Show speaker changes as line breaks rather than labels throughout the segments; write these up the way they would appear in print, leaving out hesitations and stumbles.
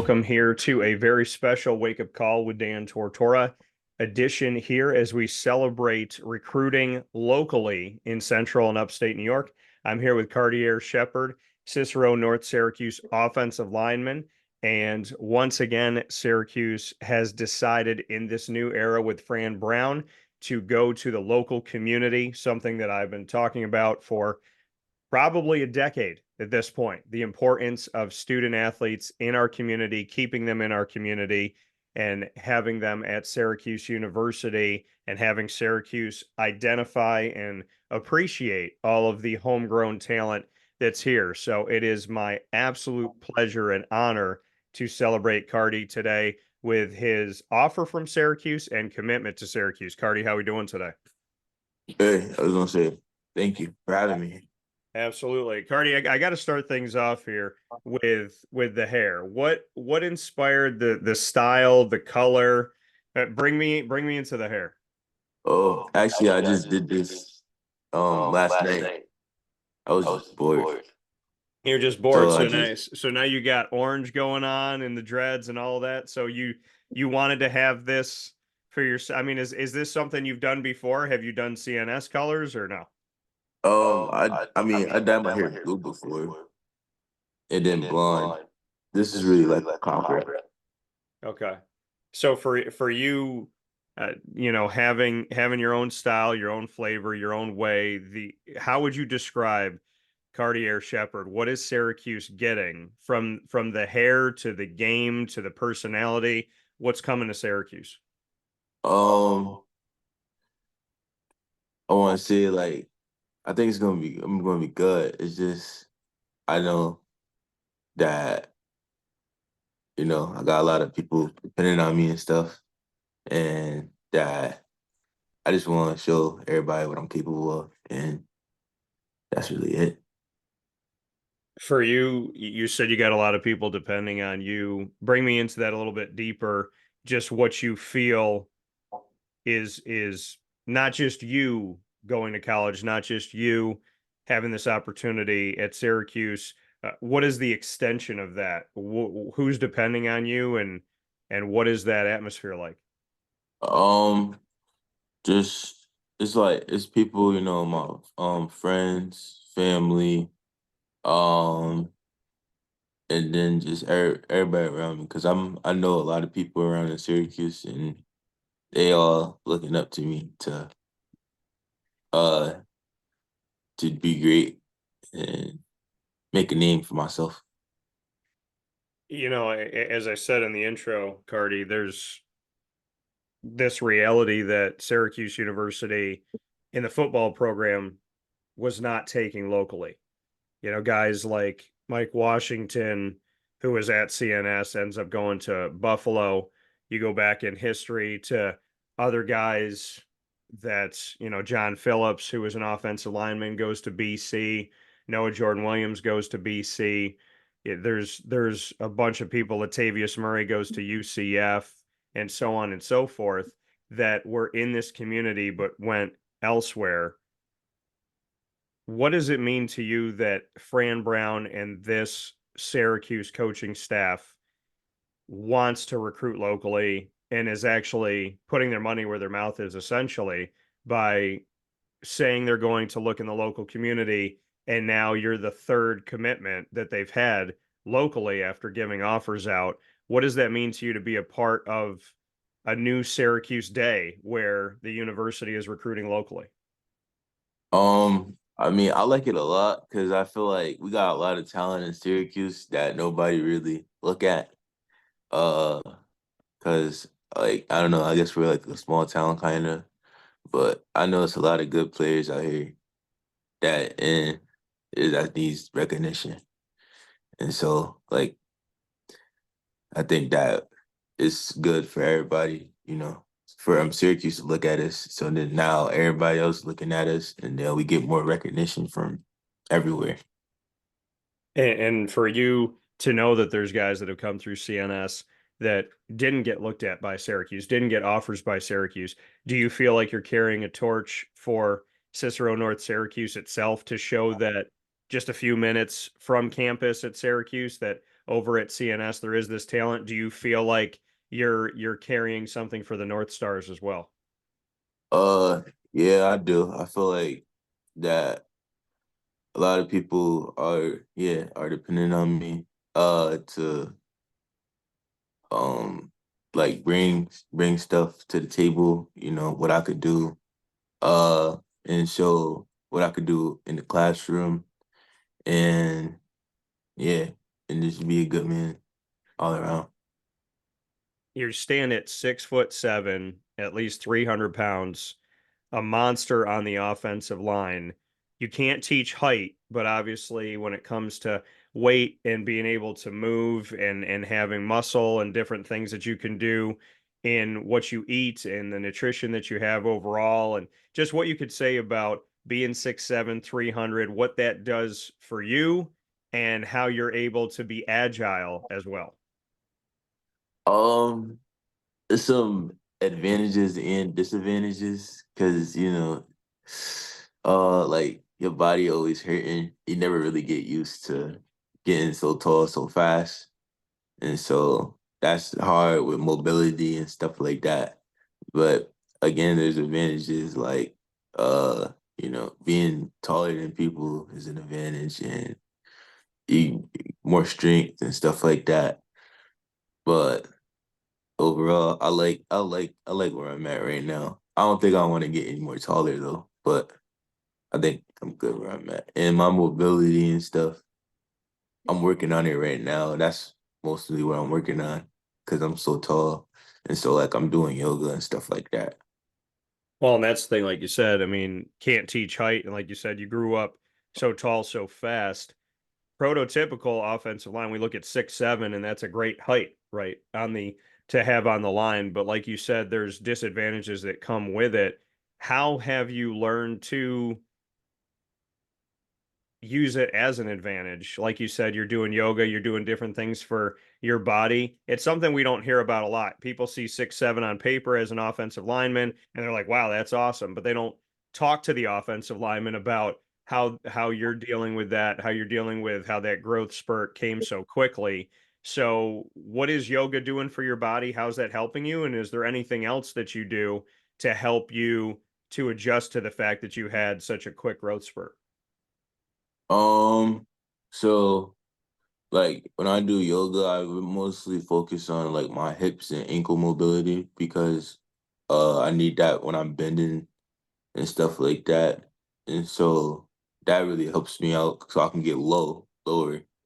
Welcome here to a very special Wake Up Call with Dan Tortora edition here as we celebrate recruiting locally in Central and Upstate New York. I'm here with Kardiear Shepherd, Cicero North Syracuse offensive lineman. And once again, Syracuse has decided in this new era with Fran Brown to go to the local community, something that I've been talking about for probably a decade at this point, the importance of student athletes in our community, keeping them in our community, and having them at Syracuse University, and having Syracuse identify and appreciate all of the homegrown talent that's here. So it is my absolute pleasure and honor to celebrate Cardi today with his offer from Syracuse and commitment to Syracuse. Cardi, how are we doing today?
Hey, I was gonna say thank you for having me.
Absolutely. Cardi, I got to start things off here with the hair. What inspired the style, the color? Bring me into the hair.
Oh, actually, I just did this last night. I was just bored,
You're just bored,
so I
so
just
nice. So now you got orange going on and the dreads and all that. So you wanted to have this for your. I mean, is this something you've done before? Have you done CNS colors or no?
I mean I dyed my hair blue before and then blonde. This is really like a contrast.
Okay. So for you, having your own style, your own flavor, your own way, the how would you describe Kardiear Shepherd? What is Syracuse getting from the hair to the game to the personality? What's coming to Syracuse?
Um, I want to say like I think I'm gonna be good. It's just I know that I got a lot of people depending on me and stuff, and that I just want to show everybody what I'm capable of, and that's really it.
For you, you said you got a lot of people depending on you. Bring me into that a little bit deeper. Just what you feel is not just you going to college, not just you having this opportunity at Syracuse. What is the extension of that? Who's depending on you, and what is that atmosphere like?
Um, just it's like it's people, my friends, family, um, and then just everybody around me because I know a lot of people around in Syracuse and they all looking up to me uh to be great and make a name for myself.
As I said in the intro, Cardi, there's this reality that Syracuse University in the football program was not taking locally. Guys like Mike Washington, who was at CNS, ends up going to Buffalo. You go back in history to other guys John Phillips, who was an offensive lineman, goes to BC. Noah Jordan Williams goes to BC. There's a bunch of people. Latavius Murray goes to UCF, and so on and so forth, that were in this community but went elsewhere. What does it mean to you that Fran Brown and this Syracuse coaching staff wants to recruit locally and is actually putting their money where their mouth is, essentially, by saying they're going to look in the local community, and now you're the third commitment that they've had locally after giving offers out? What does that mean to you to be a part of a new Syracuse day where the university is recruiting locally?
I mean, I like it a lot because I feel like we got a lot of talent in Syracuse that nobody really look at. Uh, because like I don't know, I guess we're like a small town kind of, but I know it's a lot of good players out here that needs recognition, and so like I think that it's good for everybody, for Syracuse to look at us. So then now everybody else looking at us, and then we get more recognition from everywhere.
And for you to know that there's guys that have come through CNS that didn't get looked at by Syracuse, didn't get offers by Syracuse, do you feel like you're carrying a torch for Cicero North Syracuse itself to show that just a few minutes from campus at Syracuse, that over at CNS there is this talent. Do you feel like you're carrying something for the Northstars as well?
Uh, yeah, I do. I feel like that a lot of people are depending on me to um like bring stuff to the table, what I could do, uh and show what I could do in the classroom, and yeah, and just be a good man all around.
You're staying at 6'7", at least 300 pounds, a monster on the offensive line. You can't teach height, but obviously when it comes to weight and being able to move and having muscle and different things that you can do in what you eat and the nutrition that you have overall and just what you could say about being 6'7", 300, what that does for you and how you're able to be agile as well.
Um, there's some advantages and disadvantages because like your body always hurting. You never really get used to getting so tall so fast, and so that's hard with mobility and stuff like that. But again, there's advantages like being taller than people is an advantage, and you more strength and stuff like that. But overall, I like where I'm at right now. I don't think I want to get any more taller though, but I think I'm good where I'm at. And my mobility and stuff, I'm working on it right now. That's mostly what I'm working on because I'm so tall. And so like I'm doing yoga and stuff like that.
Well, and that's the thing, like you said, I mean, can't teach height. And like you said, you grew up so tall, so fast. Prototypical offensive line, we look at 6'7", and that's a great height, right? On the to have on the line. But like you said, there's disadvantages that come with it. How have you learned to use it as an advantage? Like you said, you're doing yoga, you're doing different things for your body. It's something we don't hear about a lot. People see 6'7" on paper as an offensive lineman, and they're like, wow, that's awesome. But they don't talk to the offensive lineman about how you're dealing with that, how you're dealing with how that growth spurt came so quickly. So, what is yoga doing for your body? How's that helping you? And is there anything else that you do to help you to adjust to the fact that you had such a quick growth spurt?
Um, so like when I do yoga, I would mostly focus on like my hips and ankle mobility because I need that when I'm bending and stuff like that. And so that really helps me out so I can get lower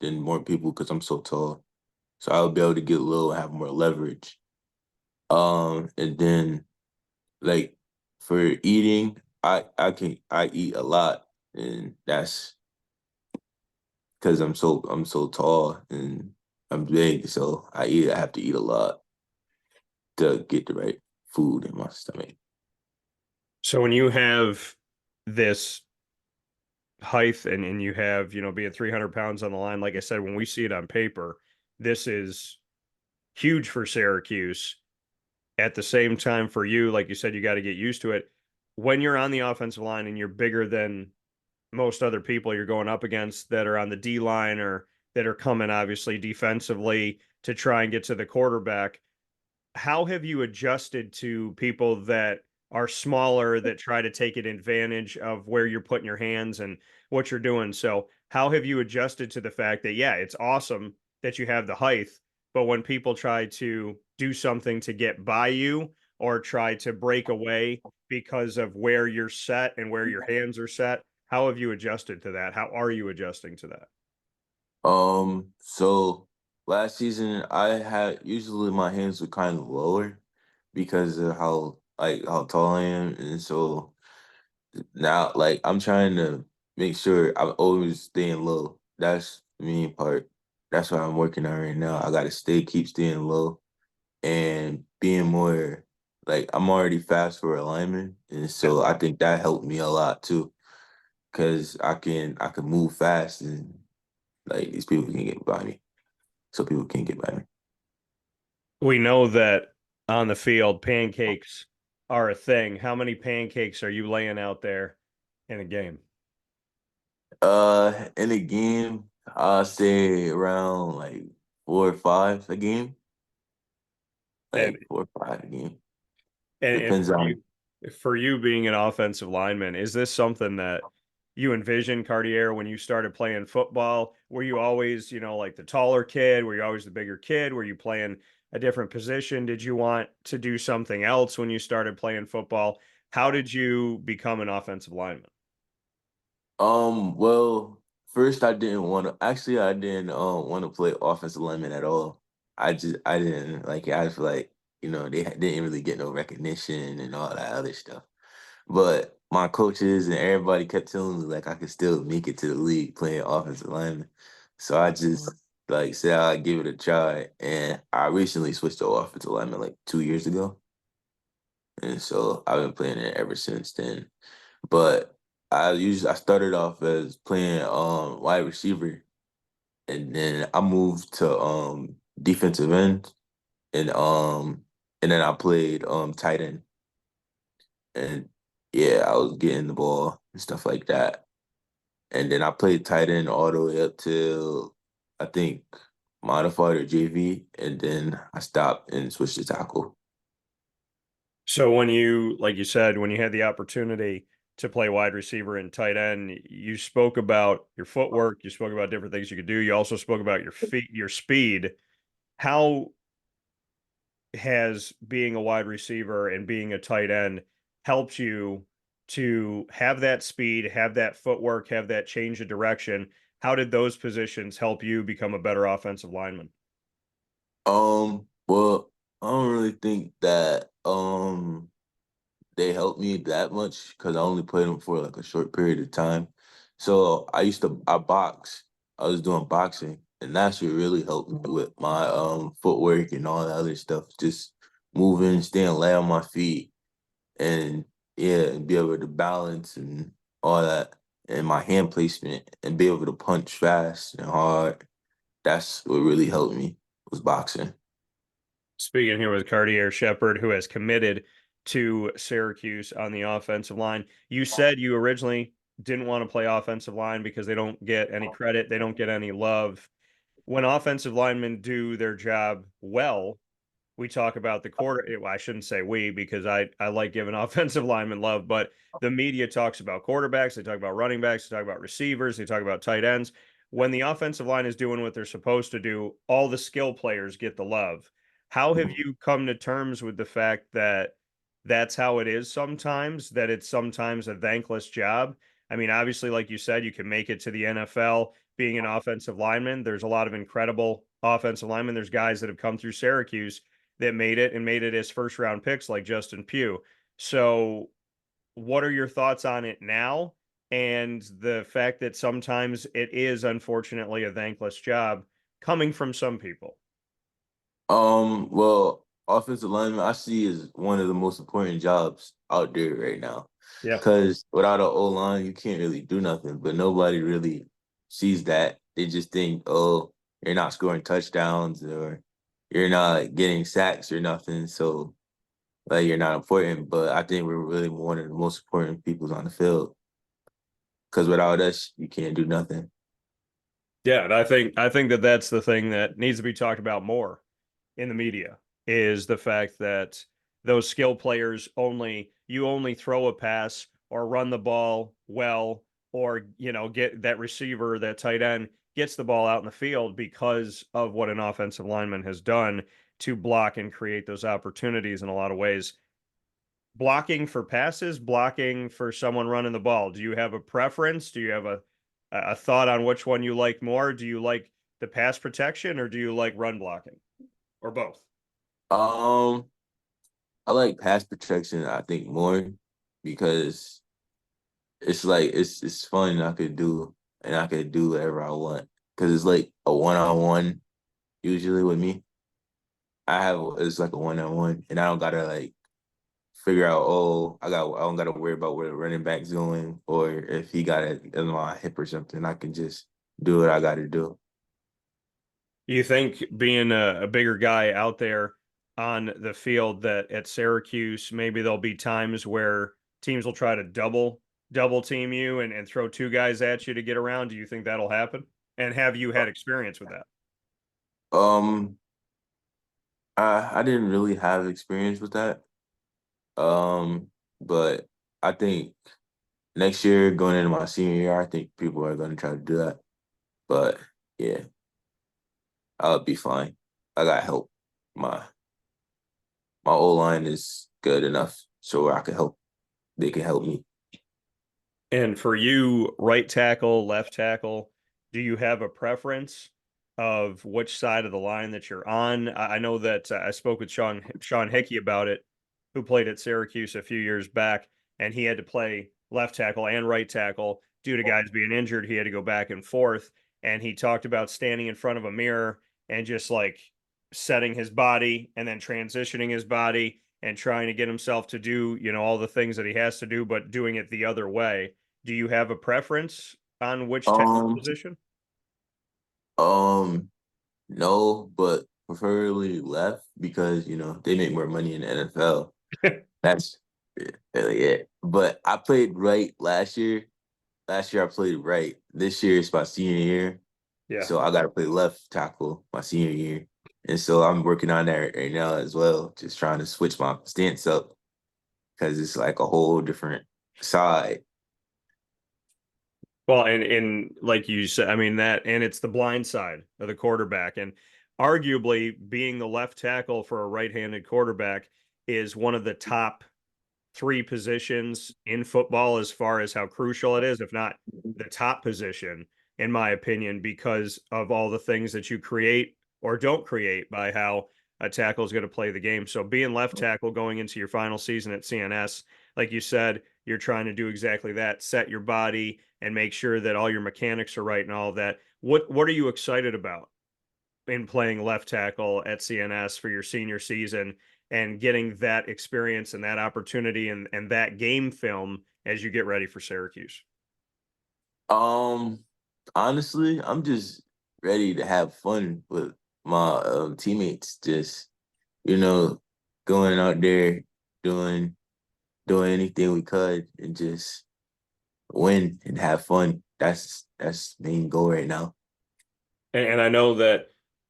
than more people because I'm so tall. So I'll be able to get low and have more leverage. And then like for eating, I eat a lot, and that's because I'm so tall and I'm big, so I have to eat a lot to get the right food in my stomach.
So when you have this height and you have, being 300 pounds on the line, like I said, when we see it on paper, this is huge for Syracuse. At the same time, for you, like you said, you got to get used to it. When you're on the offensive line and you're bigger than most other people you're going up against that are on the D line or that are coming obviously defensively to try and get to the quarterback, how have you adjusted to people that are smaller that try to take advantage of where you're putting your hands and what you're doing? So, how have you adjusted to the fact that, yeah, it's awesome that you have the height, but when people try to do something to get by you or try to break away because of where you're set and where your hands are set, how have you adjusted to that? How are you adjusting to that?
So last season I had usually my hands were kind of lower because of how tall I am, and so now like I'm trying to make sure I'm always staying low. That's the main part. That's what I'm working on right now. I gotta keep staying low and being more like I'm already fast for alignment, and
Yeah.
so I think that helped me a lot too because I can move fast and like these people can get by me, so people can't get by me.
We know that on the field, pancakes are a thing. How many pancakes are you laying out there in a game?
In the game, I'll say around like 4 or 5 a game,
And
like 4 or 5 a game.
and
Depends on.
for you being an offensive lineman, is this something that you envisioned, Kardiear, when you started playing football? Were you always, like the taller kid? Were you always the bigger kid? Were you playing a different position? Did you want to do something else when you started playing football? How did you become an offensive lineman?
Well, first I didn't want to. Actually, I didn't want to play offensive lineman at all. I didn't like it. I feel like they didn't really get no recognition and all that other stuff. But my coaches and everybody kept telling me like I could still make it to the league playing offensive lineman. So I just like said I'd give it a try, and I recently switched to offensive lineman like 2 years ago, and so I've been playing it ever since then. But I started off as playing wide receiver, and then I moved to defensive end, and and then I played tight end, and yeah, I was getting the ball and stuff like that. And then I played tight end all the way up till I think modified or JV, and then I stopped and switched to tackle.
So when you, like you said, when you had the opportunity to play wide receiver and tight end, you spoke about your footwork, you spoke about different things you could do. You also spoke about your feet, your speed. How has being a wide receiver and being a tight end helped you to have that speed, have that footwork, have that change of direction? How did those positions help you become a better offensive lineman?
Well, I don't really think that they helped me that much because I only played them for like a short period of time. So I box. I was doing boxing, and that should really help me with my footwork and all that other stuff. Just moving, staying light on my feet, and yeah, and be able to balance and all that, and my hand placement, and be able to punch fast and hard. That's what really helped me was boxing.
Speaking here with Kardiear Shepherd, who has committed to Syracuse on the offensive line. You said you originally didn't want to play offensive line because they don't get any credit, they don't get any love. When offensive linemen do their job well, we talk about the quarter. Well, I shouldn't say we because I like giving offensive linemen love, but the media talks about quarterbacks, they talk about running backs, they talk about receivers, they talk about tight ends. When the offensive line is doing what they're supposed to do, all the skill players get the love. How have you come to terms with the fact that that's how it is sometimes, that it's sometimes a thankless job? I mean, obviously, like you said, you can make it to the NFL being an offensive lineman. There's a lot of incredible offensive linemen. There's guys that have come through Syracuse that made it and made it as first round picks like Justin Pugh. So, what are your thoughts on it now? And the fact that sometimes it is unfortunately a thankless job coming from some people.
Well, offensive lineman I see is one of the most important jobs out there right now.
Yeah.
Because without an O line, you can't really do nothing. But nobody really sees that. They just think, oh, you're not scoring touchdowns or you're not getting sacks or nothing. So like you're not important. But I think we're really one of the most important people on the field. Because without us, you can't do nothing.
Yeah, and I think that that's the thing that needs to be talked about more in the media is the fact that those skill players only throw a pass or run the ball well or get that receiver, that tight end gets the ball out in the field because of what an offensive lineman has done to block and create those opportunities in a lot of ways. Blocking for passes, blocking for someone running the ball. Do you have a preference? Do you have a thought on which one you like more? Do you like the pass protection or do you like run blocking or both?
Um, I like pass protection, I think, more because it's like it's fun I could do and I could do whatever I want because it's like a one-on-one usually with me. It's like a one-on-one and I don't gotta like figure out, oh, I don't gotta worry about where the running back's going or if he got it in my hip or something. I can just do what I gotta do.
You think being a bigger guy out there on the field that at Syracuse, maybe there'll be times where teams will try to double team you and throw two guys at you to get around. Do you think that'll happen? And have you had experience with that?
Um, I didn't really have experience with that. But I think next year, going into my senior year, I think people are going to try to do that. But yeah, I'll be fine. I got help. My my O line is good enough so I can help. They can help me.
And for you, right tackle, left tackle, do you have a preference of which side of the line that you're on? I know that I spoke with Sean Hickey about it, who played at Syracuse a few years back, and he had to play left tackle and right tackle due to guys being injured. He had to go back and forth, and he talked about standing in front of a mirror and just like setting his body and then transitioning his body and trying to get himself to do, all the things that he has to do, but doing it the other way. Do you have a preference on which tackle
Um,
position?
um, no, but preferably left because they make more money in the NFL. That's yeah. But I played right last year. Last year I played right. This year it's my senior year,
Yeah.
so I got to play left tackle my senior year, and so I'm working on that right now as well. Just trying to switch my stance up because it's like a whole different side.
Well, and like you said, I mean that, and it's the blind side of the quarterback, and arguably being the left tackle for a right-handed quarterback is one of the top three positions in football as far as how crucial it is, if not the top position, in my opinion, because of all the things that you create or don't create by how a tackle is going to play the game. So being left tackle going into your final season at CNS, like you said, you're trying to do exactly that, set your body and make sure that all your mechanics are right and all of that. What are you excited about in playing left tackle at CNS for your senior season and getting that experience and that opportunity and that game film as you get ready for Syracuse?
Um, Honestly, I'm just ready to have fun with my teammates. Just you know, going out there doing doing anything we could and just win and have fun. That's main goal right now.
And I know that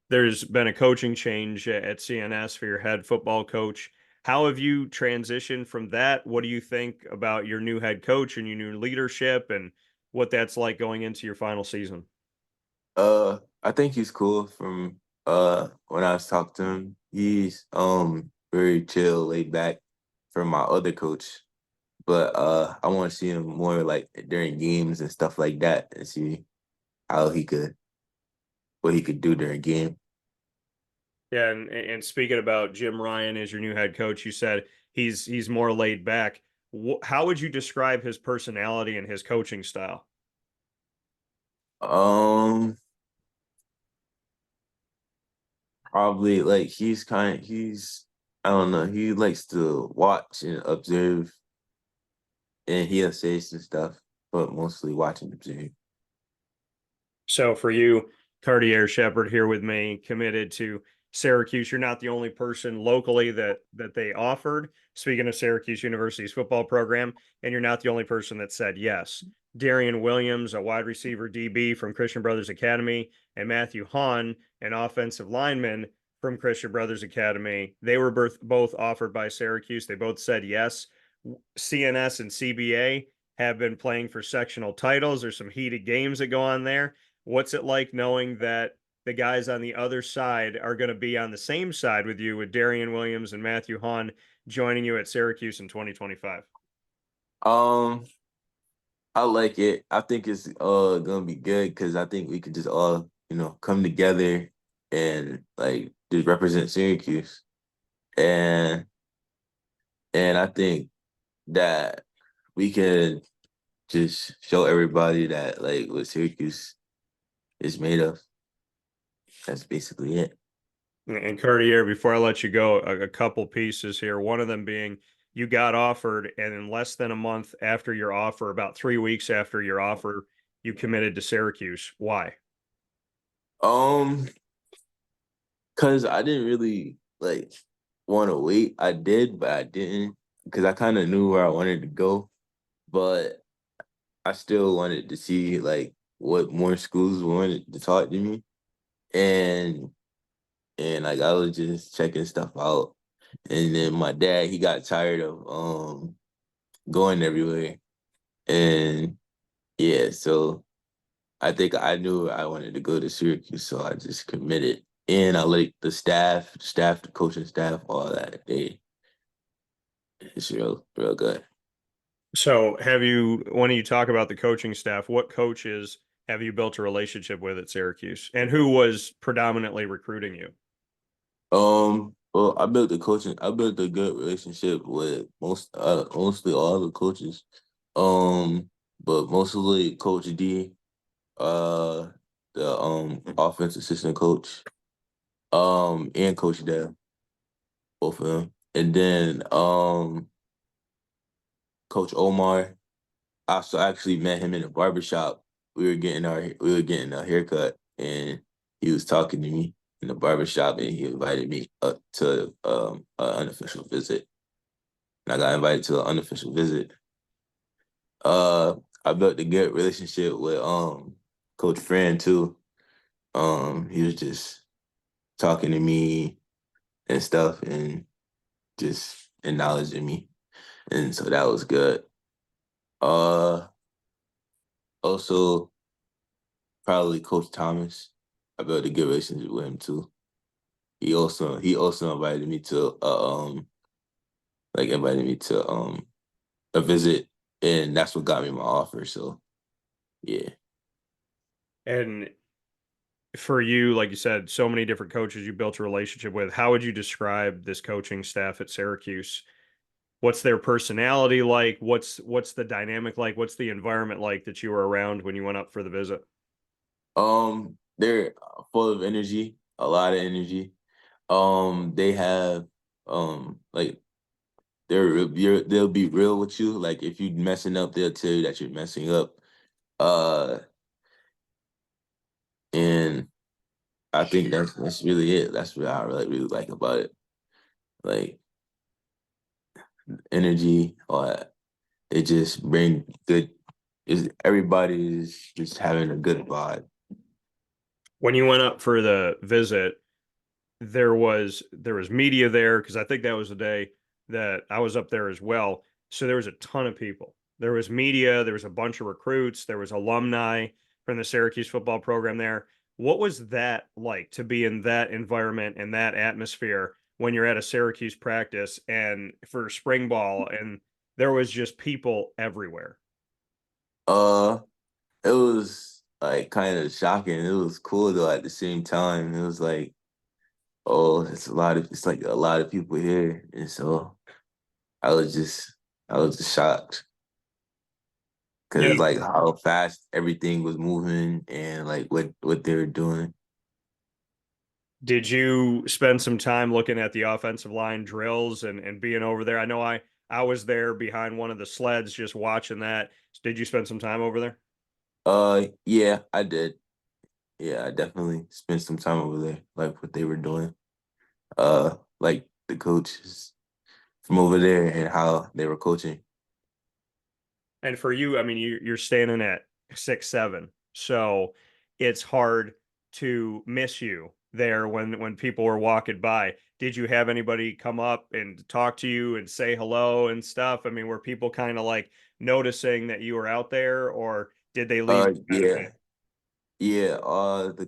there's been a coaching change at CNS for your head football coach. How have you transitioned from that? What do you think about your new head coach and your new leadership and what that's like going into your final season?
I think he's cool from when I was talking to him. He's very chill, laid back from my other coach. But I want to see him more like during games and stuff like that and see how he could what he could do during game.
Yeah, and speaking about Jim Ryan as your new head coach, you said he's more laid back. How would you describe his personality and his coaching style?
Um Probably like he's I don't know, he likes to watch and observe and he'll say some stuff, but mostly watch and observe.
So for you, Kardiear Shepherd here with me, committed to Syracuse. You're not the only person locally that they offered. Speaking of Syracuse University's football program, and you're not the only person that said yes. Darian Williams, a wide receiver DB from Christian Brothers Academy, and Matthew Hahn, an offensive lineman from Christian Brothers Academy. They were both offered by Syracuse. They both said yes. CNS and CBA have been playing for sectional titles. There's some heated games that go on there. What's it like knowing that the guys on the other side are going to be on the same side with you with Darian Williams and Matthew Hahn joining you at Syracuse in 2025?
Um I like it. I think it's gonna be good because I think we could just all, come together and like just represent Syracuse. And and I think that we can just show everybody that like what Syracuse is made of. That's basically it.
And Cartier, before I let you go, a couple pieces here. One of them being you got offered, and in less than a month after your offer, about 3 weeks after your offer, you committed to Syracuse. Why?
Um, cause I didn't really like want to wait. I did, but I didn't because I kind of knew where I wanted to go, but I still wanted to see like what more schools wanted to talk to me. And and like I was just checking stuff out. And then my dad, he got tired of going everywhere. And yeah, so I think I knew I wanted to go to Syracuse, so I just committed. And I like the coaching staff, all that. It's real good.
So, when you talk about the coaching staff, what coaches have you built a relationship with at Syracuse, and who was predominantly recruiting you?
Well, I built a good relationship with mostly all the coaches. But mostly Coach D, uh, the offensive assistant coach, and Coach Dale, both of them. And then Coach Omar, I also actually met him in a barbershop. We were getting a haircut, and he was talking to me in the barbershop, and he invited me up to an unofficial visit. And I got invited to an unofficial visit. Uh, I built a good relationship with Coach Fran too. He was just talking to me and stuff, and just acknowledging me, and so that was good. Uh, Also probably Coach Thomas. I built a good relationship with him too. He also invited me to a visit, and that's what got me my offer. So yeah.
And for you, like you said, so many different coaches you built a relationship with. How would you describe this coaching staff at Syracuse? What's their personality like? What's the dynamic like? What's the environment like that you were around when you went up for the visit?
They're full of energy, a lot of energy. They have like they'll be real with you. Like if you messing up, they'll tell you that you're messing up. Uh, and I think that's really it. That's what I really like about it. Like energy, or it just bring good. Is everybody's just having a good vibe.
When you went up for the visit, there was media there because I think that was the day that I was up there as well. So there was a ton of people. There was media, there was a bunch of recruits, there was alumni from the Syracuse football program there. What was that like to be in that environment and that atmosphere when you're at a Syracuse practice and for spring ball and there was just people everywhere?
Uh, it was like kind of shocking. It was cool though at the same time. It was like, oh, it's like a lot of people here, and so I was just I was just shocked
Yeah.
because like how fast everything was moving and like what they were doing.
Did you spend some time looking at the offensive line drills and being over there? I know I was there behind one of the sleds just watching that. Did you spend some time over there?
Yeah, I did. Yeah, I definitely spent some time over there, like what they were doing. Like the coaches from over there and how they were coaching.
And for you, I mean, you're standing at 6'7", so it's hard to miss you there when people were walking by. Did you have anybody come up and talk to you and say hello and stuff? I mean, were people kind of like noticing that you were out there, or did they leave you kind of
Yeah, yeah. The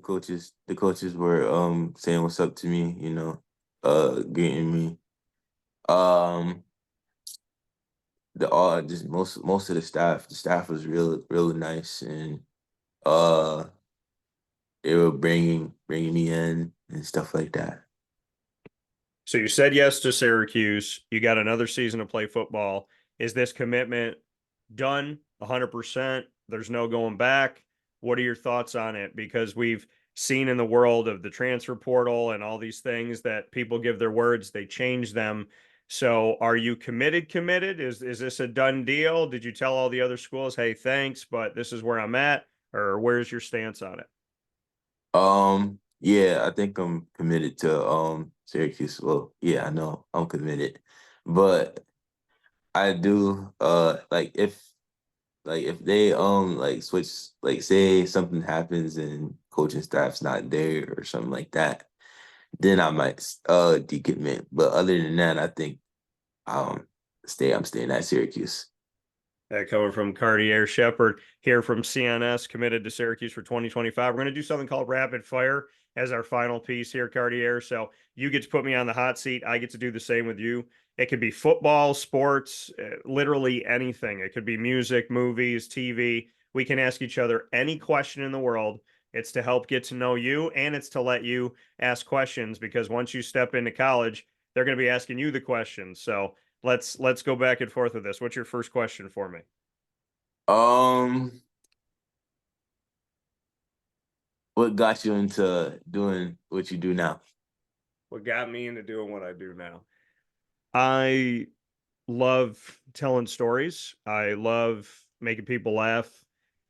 coaches were saying what's up to me, greeting me. Um, the just most of the staff was really nice, and uh, they were bringing me in and stuff like that.
So you said yes to Syracuse. You got another season to play football. Is this commitment done 100%? There's no going back. What are your thoughts on it? Because we've seen in the world of the transfer portal and all these things that people give their words, they change them. So are you committed? Is this a done deal? Did you tell all the other schools, hey, thanks, but this is where I'm at? Or where's your stance on it?
Yeah, I think I'm committed to Syracuse. Well, yeah, I know I'm committed, but I do if they like switch, like say something happens and coaching staff's not there or something like that, then I might decommit. But other than that, I think um I'm staying at Syracuse.
Coming from Kardiear Shepherd here from CNS, committed to Syracuse for 2025. We're going to do something called rapid fire as our final piece here, Kardiear. So you get to put me on the hot seat. I get to do the same with you. It could be football, sports, literally anything. It could be music, movies, TV. We can ask each other any question in the world. It's to help get to know you, and it's to let you ask questions, because once you step into college, they're going to be asking you the questions. So let's go back and forth with this. What's your first question for me?
Um, what got you into doing what you do now?
What got me into doing what I do now? I love telling stories. I love making people laugh.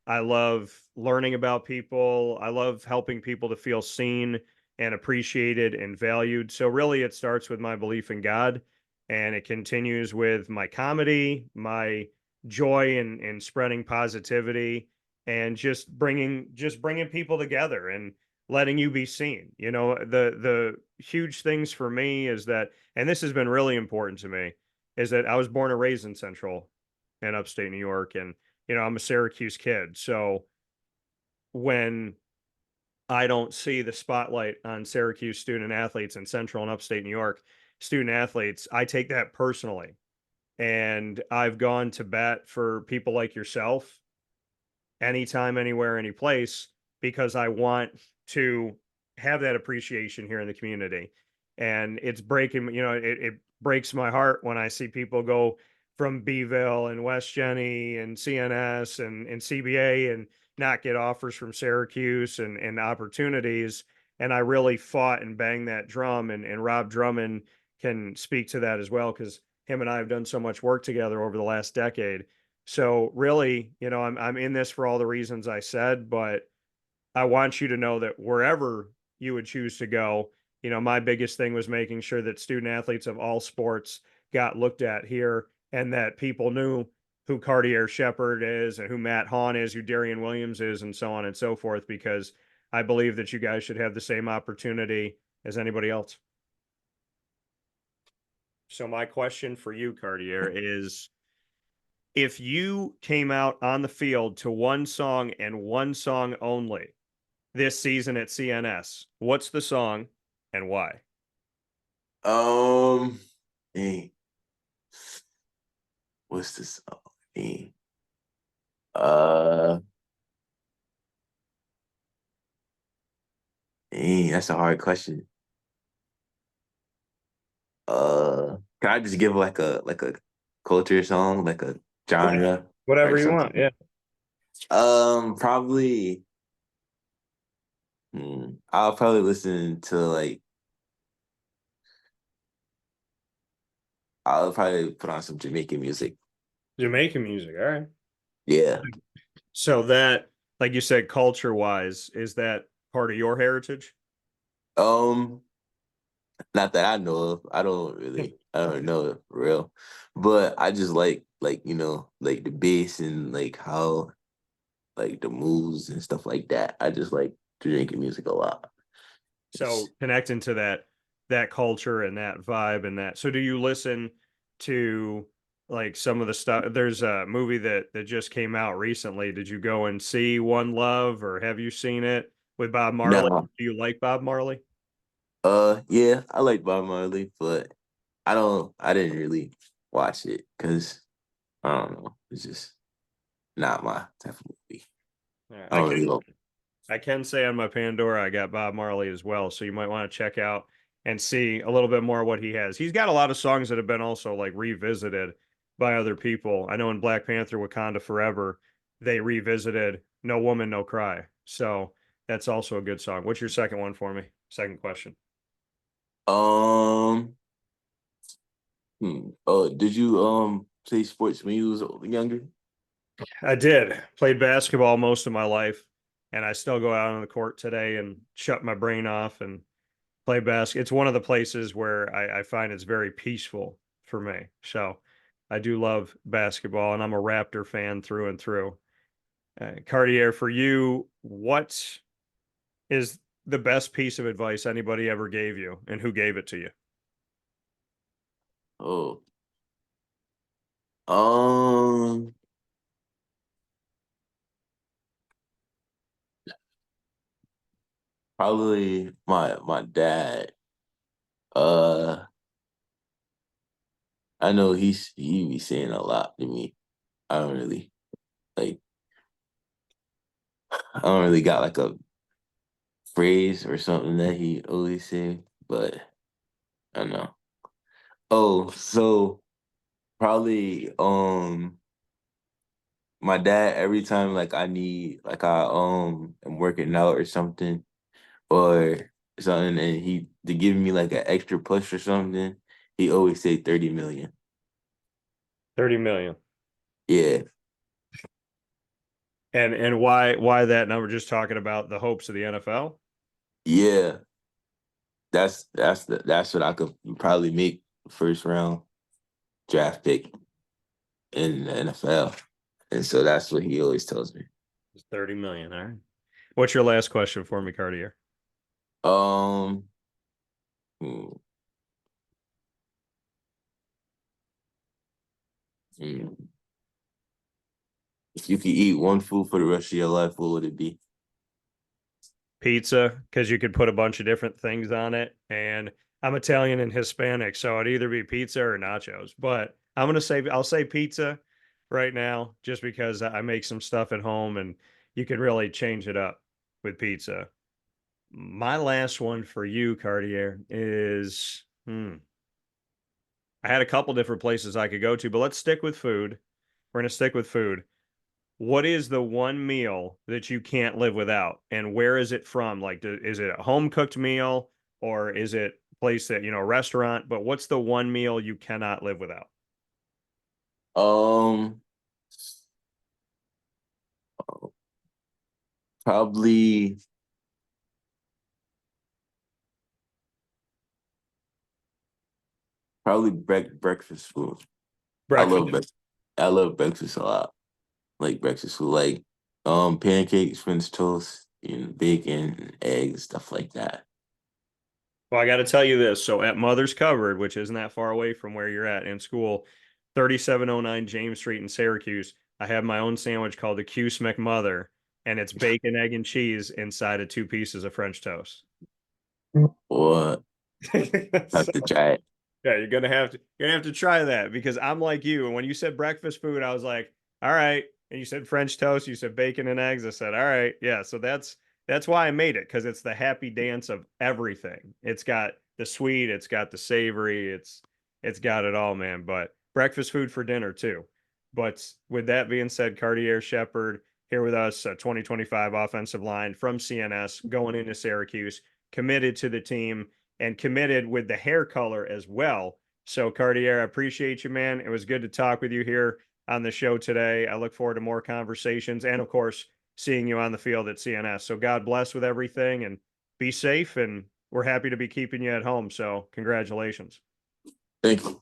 I love learning about people. I love helping people to feel seen and appreciated and valued. So, really, it starts with my belief in God, and it continues with my comedy, my joy in spreading positivity, and just bringing people together and letting you be seen. The huge things for me is that, and this has been really important to me, is that I was born and raised in Central and upstate New York, and I'm a Syracuse kid. So when I don't see the spotlight on Syracuse student athletes in Central and upstate New York student athletes, I take that personally. And I've gone to bat for people like yourself anytime, anywhere, any place, because I want to have that appreciation here in the community. And it's breaking, it breaks my heart when I see people go from Beeville and West Jenny and CNS and CBA and not get offers from Syracuse and opportunities. And I really fought and banged that drum. And Rob Drummond can speak to that as well, because him and I have done so much work together over the last decade. So really, I'm in this for all the reasons I said, but I want you to know that wherever you would choose to go, my biggest thing was making sure that student athletes of all sports got looked at here, and that people knew who Kardiear Shepherd is and who Matt Hahn is, who Darian Williams is, and so on and so forth, because I believe that you guys should have the same opportunity as anybody else. So my question for you, Kardiear, is, if you came out on the field to one song and one song only this season at CNS, what's the song and why?
Um, dang, what's this? Oh, dang. Uh, that's a hard question. Can I just give like a culture song, like a
Yeah,
genre or
whatever you want.
something?
Yeah.
Probably. I'll probably listen to I'll probably put on some Jamaican music.
Jamaican music. All right.
Yeah.
So that, like you said, culture wise, is that part of your heritage?
Um, Not that I know of. I don't know it for real. But I just like, like the bass and like how like the moves and stuff like that. I just like Jamaican music a lot.
So connecting to that culture and that vibe and that. So do you listen to like some of the stuff? There's a movie that just came out recently. Did you go and see One Love, or have you seen it with Bob Marley?
No.
Do you like Bob Marley?
Yeah, I like Bob Marley, but I didn't really watch it because I don't know. It's just not my type of movie.
Yeah,
I don't really know.
I can say on my Pandora I got Bob Marley as well, so you might want to check out and see a little bit more what he has. He's got a lot of songs that have been also like revisited by other people. I know in Black Panther Wakanda Forever, they revisited No Woman No Cry. So that's also a good song. What's your second one for me? Second question.
Um, did you play sports when you was younger?
I did. Played basketball most of my life, and I still go out on the court today and shut my brain off and play basket. It's one of the places where I find it's very peaceful for me. So I do love basketball, and I'm a Raptor fan through and through. Cartier, for you, what is the best piece of advice anybody ever gave you, and who gave it to you?
Oh, um, probably my dad. Uh, I know he be saying a lot to me. I don't really like. I don't really got like a phrase or something that he always say, but I don't know. Oh, so probably my dad every time like I need like I am working out or something or something and he to give me like an extra push or something, he always say 30 million.
30 million.
Yeah.
And why that number? Just talking about the hopes of the NFL?
Yeah. That's what I could probably make first round draft pick in the NFL. And so that's what he always tells me.
It's 30 million. All right. What's your last question for me, Kardiear?
Um hmm, hmm. If you could eat one food for the rest of your life, what would it be?
Pizza, because you could put a bunch of different things on it. And I'm Italian and Hispanic, so it'd either be pizza or nachos. But I'll say pizza right now, just because I make some stuff at home and you can really change it up with pizza. My last one for you, Cartier, is I had a couple different places I could go to, but let's stick with food. We're gonna stick with food. What is the one meal that you can't live without, and where is it from? Like, is it a home cooked meal, or is it a place that, a restaurant? But what's the one meal you cannot live without?
Um Probably probably breakfast food. I love
Breakfast.
breakfast. I love breakfast a lot. Like breakfast food, like pancakes, French toast, bacon, eggs, stuff like that.
Well, I got to tell you this. So at Mother's Cupboard, which isn't that far away from where you're at in school, 3709 James Street in Syracuse, I have my own sandwich called the Cuse McMother, and it's bacon, egg, and cheese inside of two pieces of French toast.
Or have
So,
to try it.
yeah, you're gonna have to try that, because I'm like you. And when you said breakfast food, I was like, all right. And you said French toast, you said bacon and eggs. I said, all right, yeah. So that's why I made it, because it's the happy dance of everything. It's got the sweet, it's got the savory, it's got it all, man. But breakfast food for dinner too. But with that being said, Kardiear Shepherd here with us, 2025 offensive line from CNS going into Syracuse, committed to the team and committed with the hair color as well. So, Kardiear, I appreciate you, man. It was good to talk with you here on the show today. I look forward to more conversations and, of course, seeing you on the field at CNS. So, God bless with everything and be safe. And we're happy to be keeping you at home. So, congratulations.
Thank you.